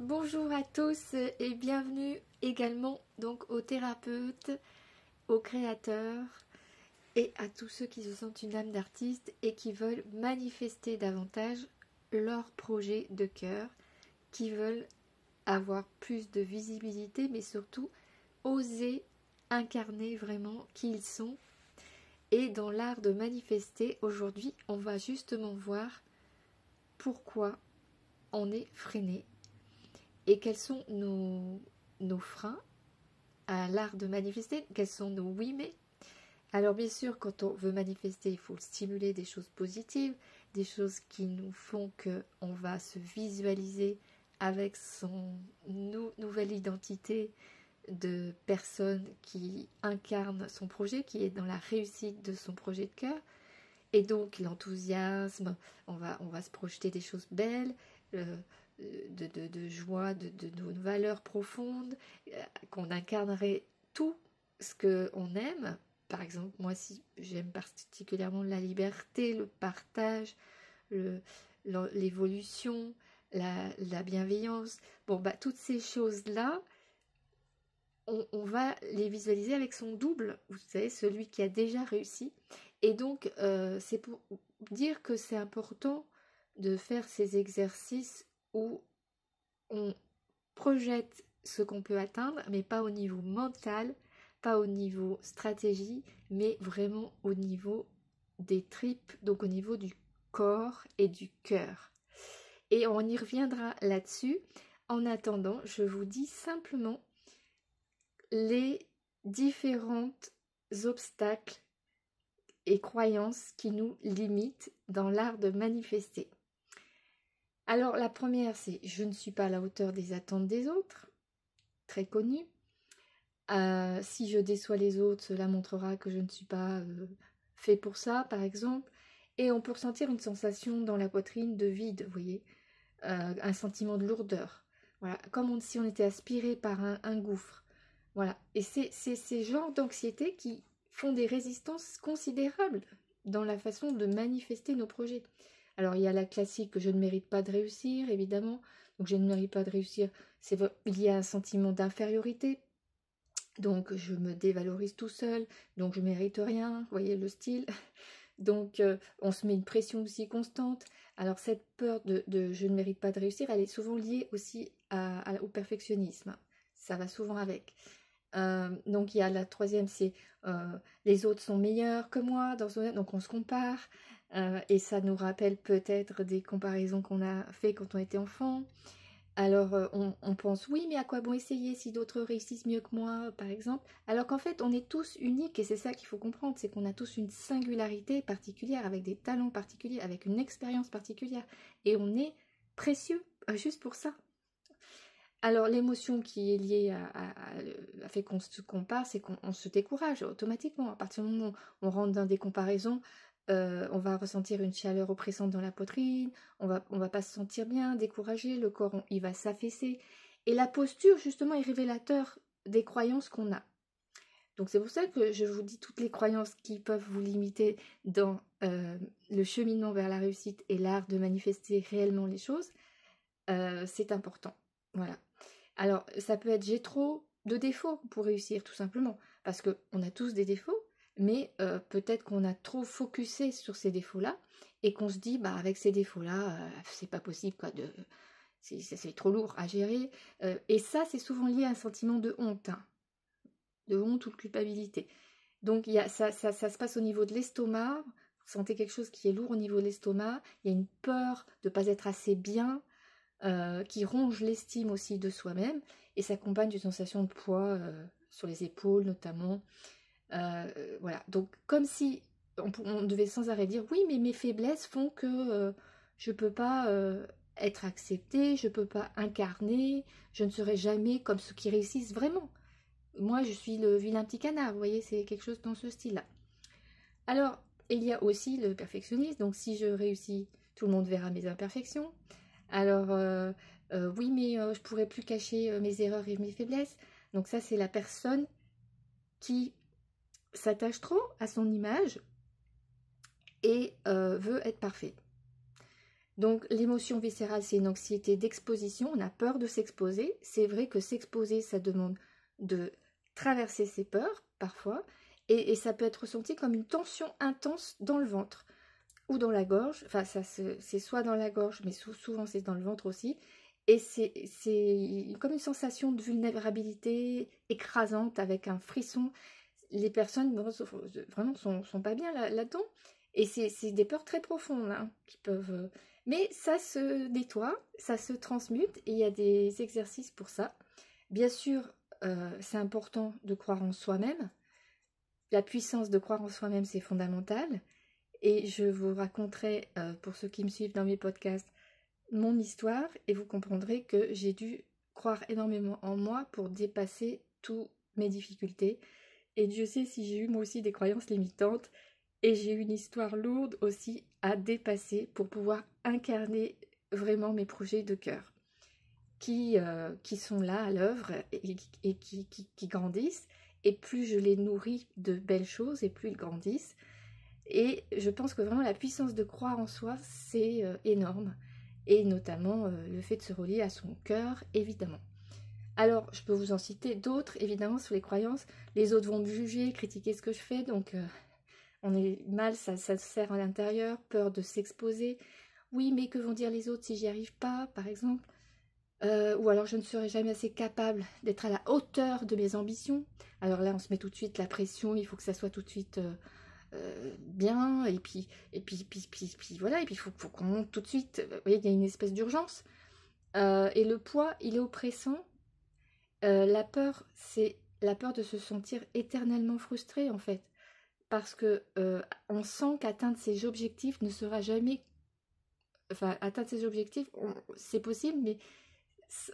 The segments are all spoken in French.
Bonjour à tous et bienvenue également donc aux thérapeutes, aux créateurs et à tous ceux qui se sentent une âme d'artiste et qui veulent manifester davantage leur projet de cœur, qui veulent avoir plus de visibilité mais surtout oser incarner vraiment qui ils sont. Et dans l'art de manifester, aujourd'hui on va justement voir pourquoi on est freiné et quels sont nos freins à l'art de manifester, quels sont nos oui mais. Alors bien sûr, quand on veut manifester, il faut stimuler des choses positives, des choses qui nous font qu'on va se visualiser avec son nouvelle identité de personne qui incarne son projet, qui est dans la réussite de son projet de cœur. Et donc l'enthousiasme, on va se projeter des choses belles, de joie, de nos valeurs profondes, qu'on incarnerait tout ce qu'on aime. Par exemple, moi, si j'aime particulièrement la liberté, le partage, l'évolution, la bienveillance. Bon, bah, toutes ces choses-là, on va les visualiser avec son double, vous savez, celui qui a déjà réussi. Et donc, c'est pour dire que c'est important de faire ces exercices où on projette ce qu'on peut atteindre, mais pas au niveau mental, pas au niveau stratégie, mais vraiment au niveau des tripes, donc au niveau du corps et du cœur. Et on y reviendra là-dessus. En attendant, je vous dis simplement les différents obstacles et croyances qui nous limitent dans l'art de manifester. Alors la première, c'est je ne suis pas à la hauteur des attentes des autres, très connu. Si je déçois les autres, cela montrera que je ne suis pas fait pour ça, par exemple. Et on peut ressentir une sensation dans la poitrine de vide, vous voyez, un sentiment de lourdeur. Voilà, comme si on était aspiré par un gouffre. Voilà, et c'est ces genres d'anxiété qui font des résistances considérables dans la façon de manifester nos projets. Alors, il y a la classique que je ne mérite pas de réussir, évidemment. Donc, je ne mérite pas de réussir. Il y a un sentiment d'infériorité. Donc, je me dévalorise tout seul. Donc, je ne mérite rien. Vous voyez le style. Donc, on se met une pression aussi constante. Alors, cette peur de je ne mérite pas de réussir, elle est souvent liée aussi au perfectionnisme. Ça va souvent avec. Donc il y a la troisième, c'est les autres sont meilleurs que moi, donc on se compare, et ça nous rappelle peut-être des comparaisons qu'on a fait quand on était enfant. Alors on pense oui, mais à quoi bon essayer si d'autres réussissent mieux que moi, par exemple, alors qu'en fait on est tous uniques, et c'est ça qu'il faut comprendre, c'est qu'on a tous une singularité particulière, avec des talents particuliers, avec une expérience particulière, et on est précieux juste pour ça. Alors, l'émotion qui est liée à fait qu'on se compare, c'est qu'on se décourage automatiquement. À partir du moment où on rentre dans des comparaisons, on va ressentir une chaleur oppressante dans la poitrine, on va pas se sentir bien, découragé, le corps, il va s'affaisser. Et la posture, justement, est révélateur des croyances qu'on a. Donc, c'est pour ça que je vous dis toutes les croyances qui peuvent vous limiter dans le cheminement vers la réussite et l'art de manifester réellement les choses. C'est important. Voilà. Alors, ça peut être j'ai trop de défauts pour réussir, tout simplement. Parce qu'on a tous des défauts, mais peut-être qu'on a trop focusé sur ces défauts-là et qu'on se dit, bah, avec ces défauts-là, c'est pas possible, quoi, c'est trop lourd à gérer. Et ça, c'est souvent lié à un sentiment de honte, hein, de honte ou de culpabilité. Donc, ça se passe au niveau de l'estomac. Vous sentez quelque chose qui est lourd au niveau de l'estomac. Il y a une peur de ne pas être assez bien. Qui ronge l'estime aussi de soi-même et s'accompagne d'une sensation de poids sur les épaules notamment. Voilà, donc comme si on devait sans arrêt dire oui, mais mes faiblesses font que je ne peux pas être acceptée, je ne peux pas incarner, je ne serai jamais comme ceux qui réussissent vraiment. Moi, je suis le vilain petit canard, vous voyez, c'est quelque chose dans ce style-là. Alors, il y a aussi le perfectionnisme, donc si je réussis, tout le monde verra mes imperfections. Alors, oui, mais je pourrais plus cacher mes erreurs et mes faiblesses. Donc ça, c'est la personne qui s'attache trop à son image et veut être parfait. Donc l'émotion viscérale, c'est une anxiété d'exposition, on a peur de s'exposer. C'est vrai que s'exposer, ça demande de traverser ses peurs, parfois, et ça peut être ressenti comme une tension intense dans le ventre ou dans la gorge. Enfin, c'est soit dans la gorge, mais souvent c'est dans le ventre aussi. Et c'est comme une sensation de vulnérabilité écrasante avec un frisson. Les personnes vraiment sont pas bien là-dedans. Et c'est des peurs très profondes hein, qui peuvent... Mais ça se nettoie, ça se transmute et il y a des exercices pour ça. Bien sûr, c'est important de croire en soi-même. La puissance de croire en soi-même, c'est fondamental. Et je vous raconterai, pour ceux qui me suivent dans mes podcasts, mon histoire et vous comprendrez que j'ai dû croire énormément en moi pour dépasser toutes mes difficultés. Et Dieu sait si j'ai eu moi aussi des croyances limitantes et j'ai eu une histoire lourde aussi à dépasser pour pouvoir incarner vraiment mes projets de cœur qui sont là à l'œuvre et qui grandissent. Et plus je les nourris de belles choses et plus ils grandissent. Et je pense que vraiment la puissance de croire en soi, c'est énorme. Et notamment le fait de se relier à son cœur, évidemment. Alors, je peux vous en citer d'autres, évidemment, sur les croyances. Les autres vont me juger, critiquer ce que je fais, donc on est mal, ça se serre à l'intérieur, peur de s'exposer. Oui, mais que vont dire les autres si j'y arrive pas, par exemple ou alors je ne serai jamais assez capable d'être à la hauteur de mes ambitions. Alors là, on se met tout de suite la pression, il faut que ça soit tout de suite bien, et puis voilà, et puis il faut qu'on monte tout de suite. Vous voyez, il y a une espèce d'urgence. Et le poids, il est oppressant. La peur, c'est la peur de se sentir éternellement frustré, en fait. Parce que on sent qu'atteindre ses objectifs ne sera jamais... Enfin, atteindre ses objectifs, c'est possible, mais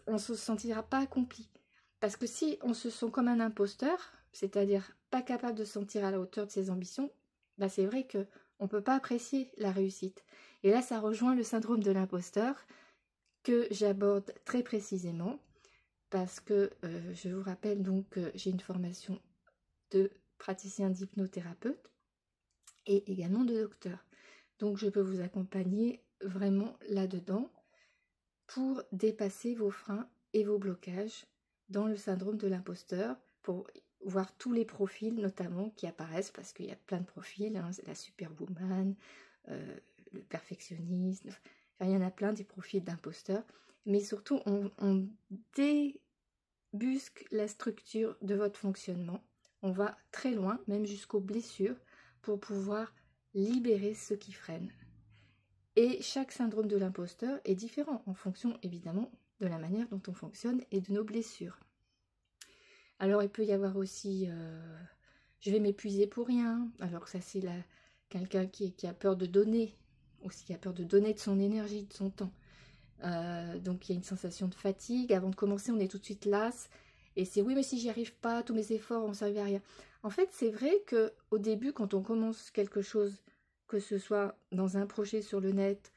on ne se sentira pas accompli. Parce que si on se sent comme un imposteur, c'est-à-dire pas capable de se sentir à la hauteur de ses ambitions, bah c'est vrai qu'on ne peut pas apprécier la réussite. Et là, ça rejoint le syndrome de l'imposteur que j'aborde très précisément parce que je vous rappelle donc que j'ai une formation de praticien d'hypnothérapeute et également de docteur. Donc je peux vous accompagner vraiment là-dedans pour dépasser vos freins et vos blocages dans le syndrome de l'imposteur, pour voir tous les profils notamment qui apparaissent, parce qu'il y a plein de profils, hein, la superwoman, le perfectionniste, enfin, il y en a plein des profils d'imposteurs, mais surtout on débusque la structure de votre fonctionnement, on va très loin, même jusqu'aux blessures, pour pouvoir libérer ce qui freine. Et chaque syndrome de l'imposteur est différent en fonction évidemment de la manière dont on fonctionne et de nos blessures. Alors il peut y avoir aussi je vais m'épuiser pour rien, alors ça c'est quelqu'un qui a peur de donner, aussi qui a peur de donner de son énergie, de son temps. Donc il y a une sensation de fatigue, avant de commencer on est tout de suite las, et c'est oui mais si j'y arrive pas, tous mes efforts vont servir à rien. En fait c'est vrai qu'au début quand on commence quelque chose, que ce soit dans un projet sur le net,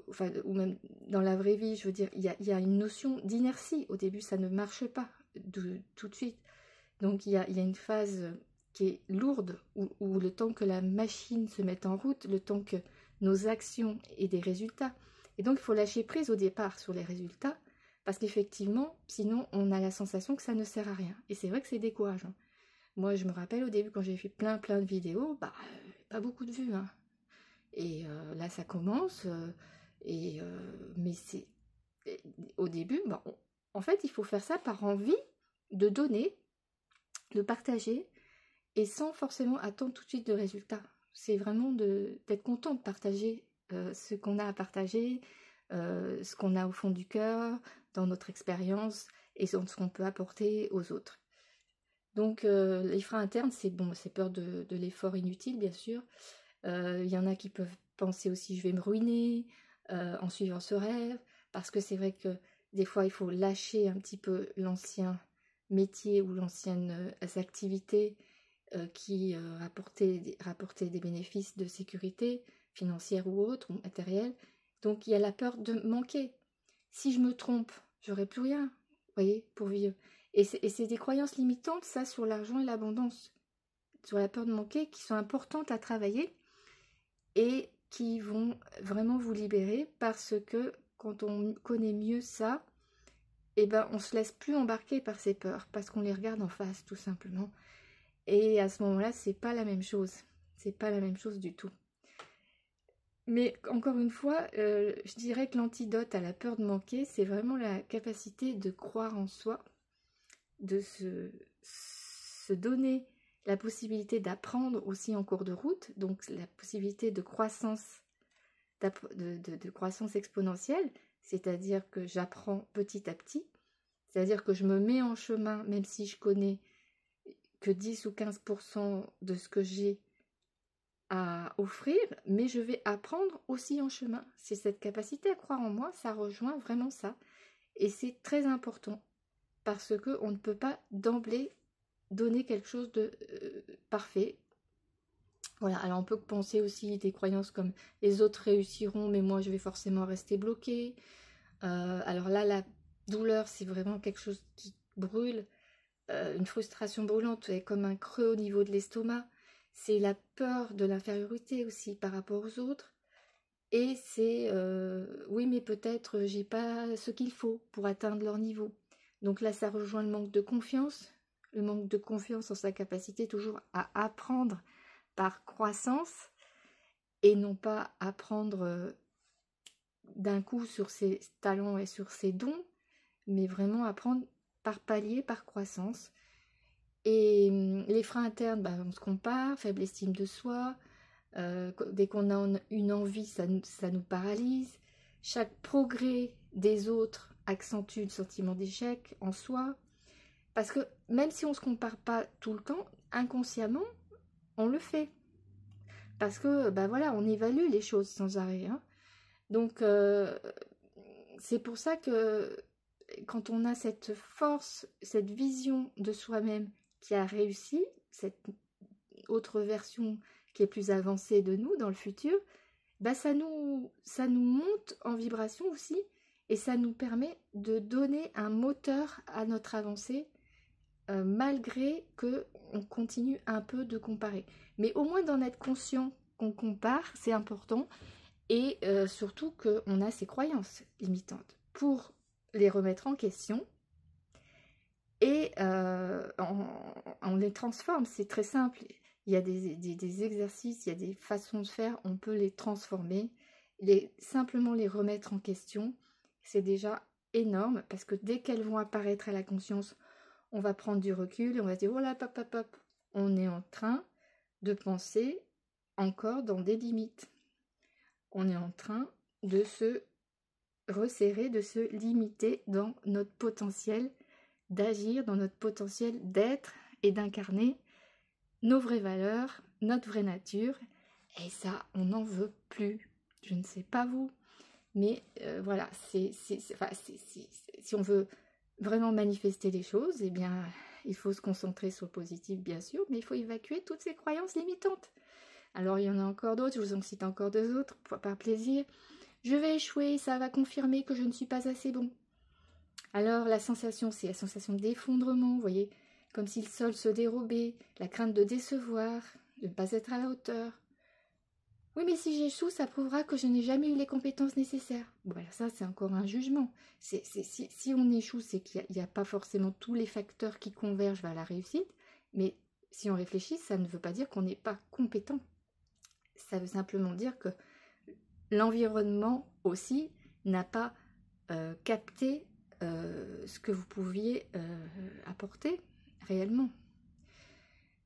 enfin, ou même dans la vraie vie, je veux dire, il y a une notion d'inertie. Au début, ça ne marche pas tout de suite. Donc, il y a une phase qui est lourde, où le temps que la machine se mette en route, le temps que nos actions aient des résultats. Et donc, il faut lâcher prise au départ sur les résultats, parce qu'effectivement, sinon, on a la sensation que ça ne sert à rien. Et c'est vrai que c'est décourageant. Moi, je me rappelle au début, quand j'ai fait plein de vidéos, bah, pas beaucoup de vues, hein. Et là, ça commence. Mais c'est au début, bon, en fait, il faut faire ça par envie de donner, de partager, et sans forcément attendre tout de suite de résultats. C'est vraiment d'être content de partager ce qu'on a à partager, ce qu'on a au fond du cœur, dans notre expérience, et ce qu'on peut apporter aux autres. Donc, les freins internes, c'est bon, c'est peur de l'effort inutile, bien sûr. Il y en a qui peuvent penser aussi je vais me ruiner en suivant ce rêve, parce que c'est vrai que des fois il faut lâcher un petit peu l'ancien métier ou l'ancienne activité qui rapportait des bénéfices de sécurité financière ou autre, ou matérielle. Donc il y a la peur de manquer. Si je me trompe, j'aurai plus rien, vous voyez, pour vivre. Et c'est des croyances limitantes, ça, sur l'argent et l'abondance, sur la peur de manquer, qui sont importantes à travailler. Et qui vont vraiment vous libérer, parce que quand on connaît mieux ça, eh ben, on se laisse plus embarquer par ces peurs, parce qu'on les regarde en face, tout simplement. Et à ce moment-là, c'est pas la même chose. C'est pas la même chose du tout. Mais encore une fois, je dirais que l'antidote à la peur de manquer, c'est vraiment la capacité de croire en soi, de se donner la possibilité d'apprendre aussi en cours de route, donc la possibilité de croissance, de croissance exponentielle, c'est-à-dire que j'apprends petit à petit, c'est-à-dire que je me mets en chemin, même si je connais que 10 ou 15% de ce que j'ai à offrir, mais je vais apprendre aussi en chemin. C'est cette capacité à croire en moi, ça rejoint vraiment ça. Et c'est très important, parce qu'on ne peut pas d'emblée donner quelque chose de parfait. Voilà, alors on peut penser aussi des croyances comme les autres réussiront, mais moi je vais forcément rester bloqué. Alors là, la douleur, c'est vraiment quelque chose qui brûle, une frustration brûlante, et comme un creux au niveau de l'estomac. C'est la peur de l'infériorité aussi par rapport aux autres. Et c'est oui, mais peut-être j'ai pas ce qu'il faut pour atteindre leur niveau. Donc là, ça rejoint le manque de confiance en sa capacité toujours à apprendre par croissance, et non pas apprendre d'un coup sur ses talents et sur ses dons, mais vraiment apprendre par palier, par croissance. Et les freins internes, bah, on se compare, faible estime de soi, dès qu'on a une envie, ça nous paralyse. Chaque progrès des autres accentue le sentiment d'échec en soi. Parce que même si on ne se compare pas tout le temps, inconsciemment, on le fait. Parce que, bah voilà, on évalue les choses sans arrêt. Hein. Donc, c'est pour ça que quand on a cette force, cette vision de soi-même qui a réussi, cette autre version qui est plus avancée de nous dans le futur, bah ça nous monte en vibration aussi, et ça nous permet de donner un moteur à notre avancée, malgré que on continue un peu de comparer. Mais au moins d'en être conscient qu'on compare, c'est important, et surtout qu'on a ces croyances limitantes pour les remettre en question, et on les transforme. C'est très simple. Il y a des exercices, il y a des façons de faire, on peut les transformer, simplement les remettre en question. C'est déjà énorme, parce que dès qu'elles vont apparaître à la conscience, on va prendre du recul et on va se dire, oh là, pop, pop, pop, on est en train de penser encore dans des limites. On est en train de se resserrer, de se limiter dans notre potentiel d'agir, dans notre potentiel d'être et d'incarner nos vraies valeurs, notre vraie nature. Et ça, on n'en veut plus. Je ne sais pas vous, mais voilà, si on veut vraiment manifester les choses, eh bien, il faut se concentrer sur le positif, bien sûr, mais il faut évacuer toutes ces croyances limitantes. Alors, il y en a encore d'autres, je vous en cite encore deux autres, par plaisir. Je vais échouer, ça va confirmer que je ne suis pas assez bon. Alors, la sensation, c'est la sensation d'effondrement, vous voyez, comme si le sol se dérobait, la crainte de décevoir, de ne pas être à la hauteur. Oui, mais si j'échoue, ça prouvera que je n'ai jamais eu les compétences nécessaires. Bon, alors ça, c'est encore un jugement. Si on échoue, c'est qu'il n'y a pas forcément tous les facteurs qui convergent vers la réussite, mais si on réfléchit, ça ne veut pas dire qu'on n'est pas compétent. Ça veut simplement dire que l'environnement aussi n'a pas capté ce que vous pouviez apporter réellement.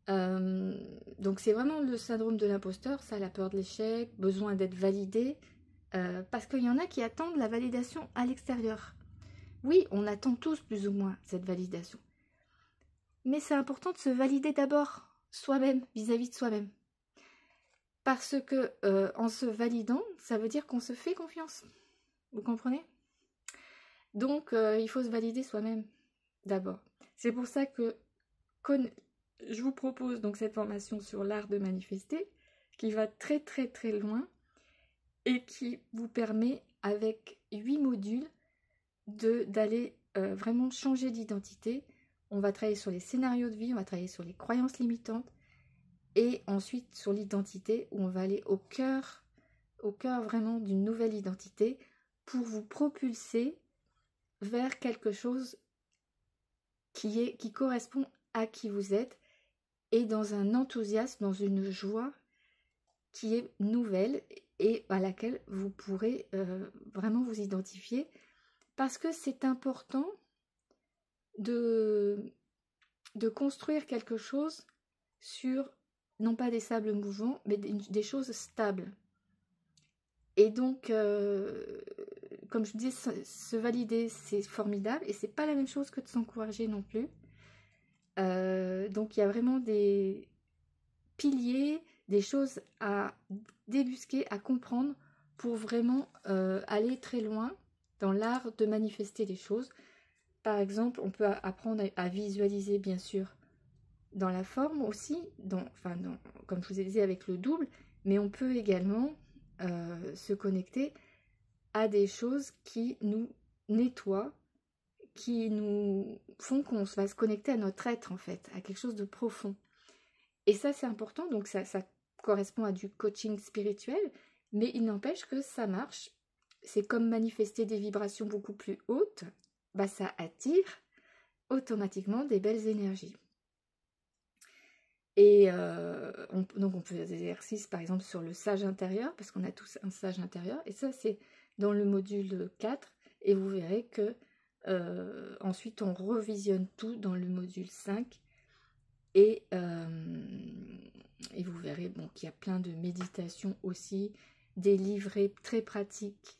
Donc c'est vraiment le syndrome de l'imposteur, ça, la peur de l'échec, besoin d'être validé, parce qu'il y en a qui attendent la validation à l'extérieur. Oui, on attend tous plus ou moins cette validation. Mais c'est important de se valider d'abord soi-même, vis-à-vis de soi-même. Parce que en se validant, ça veut dire qu'on se fait confiance. Vous comprenez ? Donc, il faut se valider soi-même d'abord. C'est pour ça que je vous propose donc cette formation sur l'art de manifester, qui va très très très loin et qui vous permet, avec 8 modules, d'aller vraiment changer d'identité. On va travailler sur les scénarios de vie, on va travailler sur les croyances limitantes, et ensuite sur l'identité, où on va aller au cœur au cœur vraiment d'une nouvelle identité pour vous propulser vers quelque chose qui correspond à qui vous êtes et dans un enthousiasme, dans une joie qui est nouvelle et à laquelle vous pourrez vraiment vous identifier, parce que c'est important de construire quelque chose sur, non pas des sables mouvants, mais des choses stables. Et donc, comme je dis, se valider, c'est formidable, et c'est pas la même chose que de s'encourager non plus. Donc, il y a vraiment des piliers, des choses à débusquer, à comprendre, pour vraiment aller très loin dans l'art de manifester les choses. Par exemple, on peut apprendre à visualiser, bien sûr, dans la forme aussi, comme je vous ai dit, avec le double, mais on peut également se connecter à des choses qui nous nettoient, qui nous font qu'on va se connecter à notre être, en fait, à quelque chose de profond. Et ça, c'est important, donc ça correspond à du coaching spirituel, mais il n'empêche que ça marche. C'est comme manifester des vibrations beaucoup plus hautes, bah ça attire automatiquement des belles énergies. Et donc on peut faire des exercices par exemple sur le sage intérieur, parce qu'on a tous un sage intérieur, et ça c'est dans le module 4, et vous verrez que ensuite on revisionne tout dans le module 5, et vous verrez qu'il y a plein de méditations aussi, des livrets très pratiques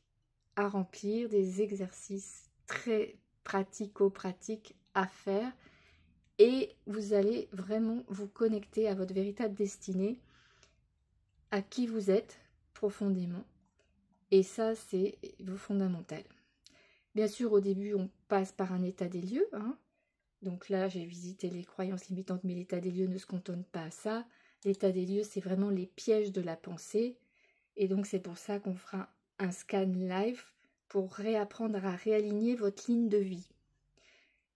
à remplir, des exercices très pratico-pratiques à faire, et vous allez vraiment vous connecter à votre véritable destinée, à qui vous êtes profondément. Et ça, c'est fondamental. Bien sûr, au début, on passe par un état des lieux. Donc là, j'ai visité les croyances limitantes, mais l'état des lieux ne se cantonne pas à ça. L'état des lieux, c'est vraiment les pièges de la pensée. Et donc, c'est pour ça qu'on fera un scan live pour réapprendre à réaligner votre ligne de vie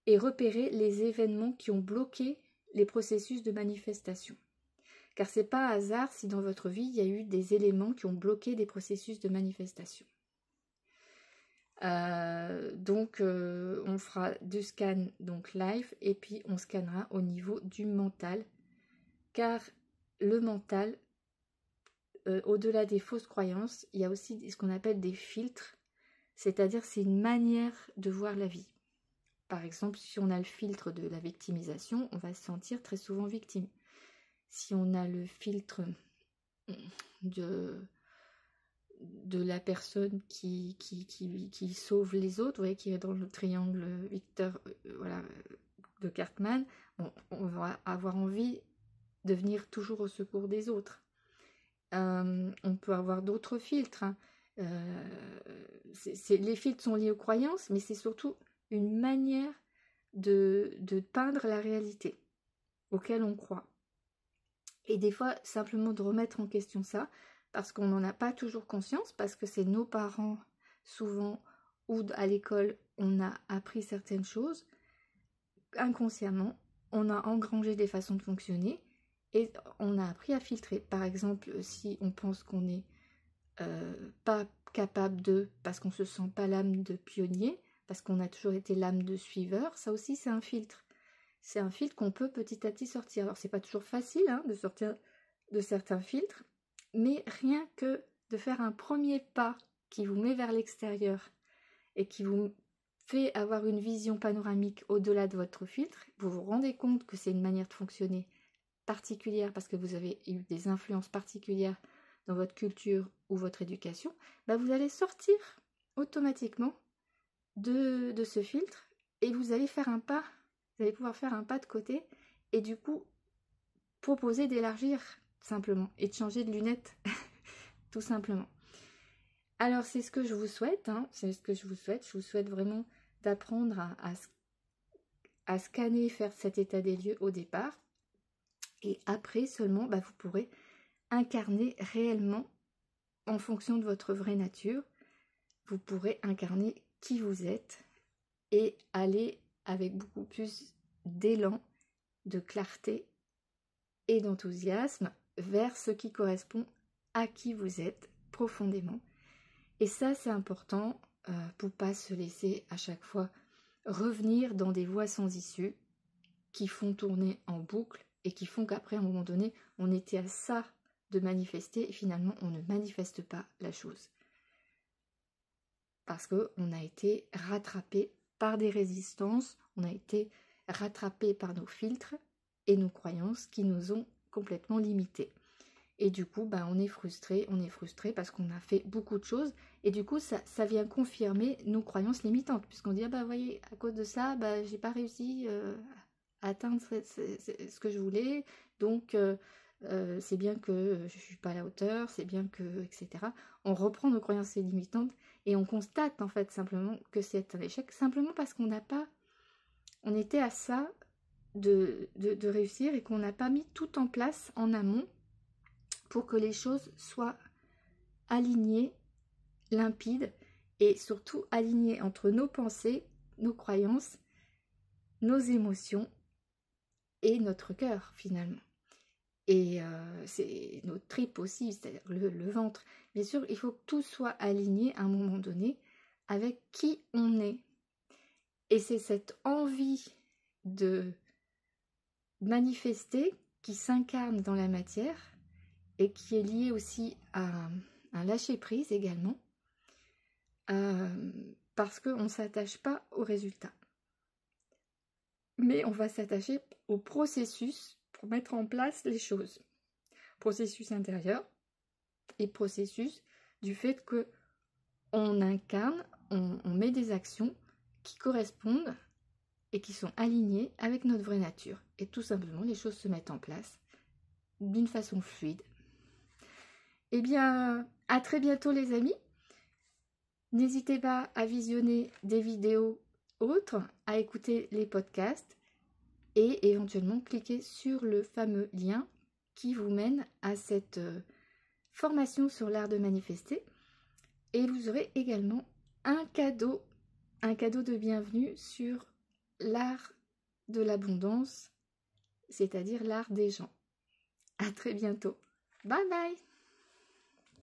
et repérer les événements qui ont bloqué les processus de manifestation. Car c'est pas hasard si dans votre vie, il y a eu des éléments qui ont bloqué des processus de manifestation. On fera du scan donc live, et puis on scannera au niveau du mental, car le mental, au-delà des fausses croyances, il y a aussi ce qu'on appelle des filtres, c'est-à-dire c'est une manière de voir la vie. Par exemple, si on a le filtre de la victimisation, on va se sentir très souvent victime. Si on a le filtre de la personne qui sauve les autres, vous voyez, qui est dans le triangle Victor de Cartman, on va avoir envie de venir toujours au secours des autres. On peut avoir d'autres filtres. Les filtres sont liés aux croyances, mais c'est surtout une manière de peindre la réalité auquel on croit. Et des fois, simplement de remettre en question ça, parce qu'on n'en a pas toujours conscience, parce que c'est nos parents, souvent, ou à l'école, on a appris certaines choses, inconsciemment, on a engrangé des façons de fonctionner, et on a appris à filtrer. Par exemple, si on pense qu'on n'est pas capable de, parce qu'on ne se sent pas l'âme de pionnier, parce qu'on a toujours été l'âme de suiveur, ça aussi c'est un filtre. C'est un filtre qu'on peut petit à petit sortir. Alors c'est pas toujours facile de sortir de certains filtres, mais rien que de faire un premier pas qui vous met vers l'extérieur et qui vous fait avoir une vision panoramique au-delà de votre filtre, vous vous rendez compte que c'est une manière de fonctionner particulière parce que vous avez eu des influences particulières dans votre culture ou votre éducation, vous allez sortir automatiquement de ce filtre, et vous allez faire un pas, vous allez pouvoir faire un pas de côté, et du coup proposer d'élargir simplement, et de changer de lunettes, tout simplement. Alors c'est ce que je vous souhaite, c'est ce que je vous souhaite vraiment d'apprendre à scanner, faire cet état des lieux au départ, et après seulement vous pourrez incarner réellement en fonction de votre vraie nature. Vous pourrez incarner qui vous êtes et aller avec beaucoup plus d'élan, de clarté et d'enthousiasme vers ce qui correspond à qui vous êtes profondément. Et ça, c'est important pour pas se laisser à chaque fois revenir dans des voies sans issue qui font tourner en boucle et qui font qu'après, à un moment donné, on était à ça de manifester et finalement, on ne manifeste pas la chose. Parce qu'on a été rattrapé par des résistances, on a été rattrapé par nos filtres et nos croyances qui nous ont complètement limités. Et du coup, on est frustré parce qu'on a fait beaucoup de choses. Et du coup, ça vient confirmer nos croyances limitantes. Puisqu'on dit, vous voyez, à cause de ça, j'ai pas réussi à atteindre ce que je voulais. Donc, c'est bien que je suis pas à la hauteur, c'est bien que, etc. On reprend nos croyances limitantes et on constate en fait simplement que c'est un échec. Simplement parce qu'on n'a pas... On était à ça de réussir et qu'on n'a pas mis tout en place en amont pour que les choses soient alignées, limpides et surtout alignées entre nos pensées, nos croyances, nos émotions et notre cœur finalement. Et c'est notre tripes aussi, c'est-à-dire le ventre. Bien sûr, il faut que tout soit aligné à un moment donné avec qui on est. Et c'est cette envie de manifester qui s'incarne dans la matière et qui est lié aussi à un lâcher-prise également, parce qu'on ne s'attache pas au résultat. Mais on va s'attacher au processus pour mettre en place les choses. Processus intérieur et processus du fait que on incarne, on met des actions qui correspondent et qui sont alignées avec notre vraie nature. Et tout simplement, les choses se mettent en place d'une façon fluide. Eh bien, à très bientôt les amis. N'hésitez pas à visionner des vidéos autres, à écouter les podcasts et éventuellement cliquer sur le fameux lien qui vous mène à cette formation sur l'art de manifester. Et vous aurez également un cadeau de bienvenue sur l'art de l'abondance, c'est-à-dire l'art des gens. À très bientôt. Bye bye!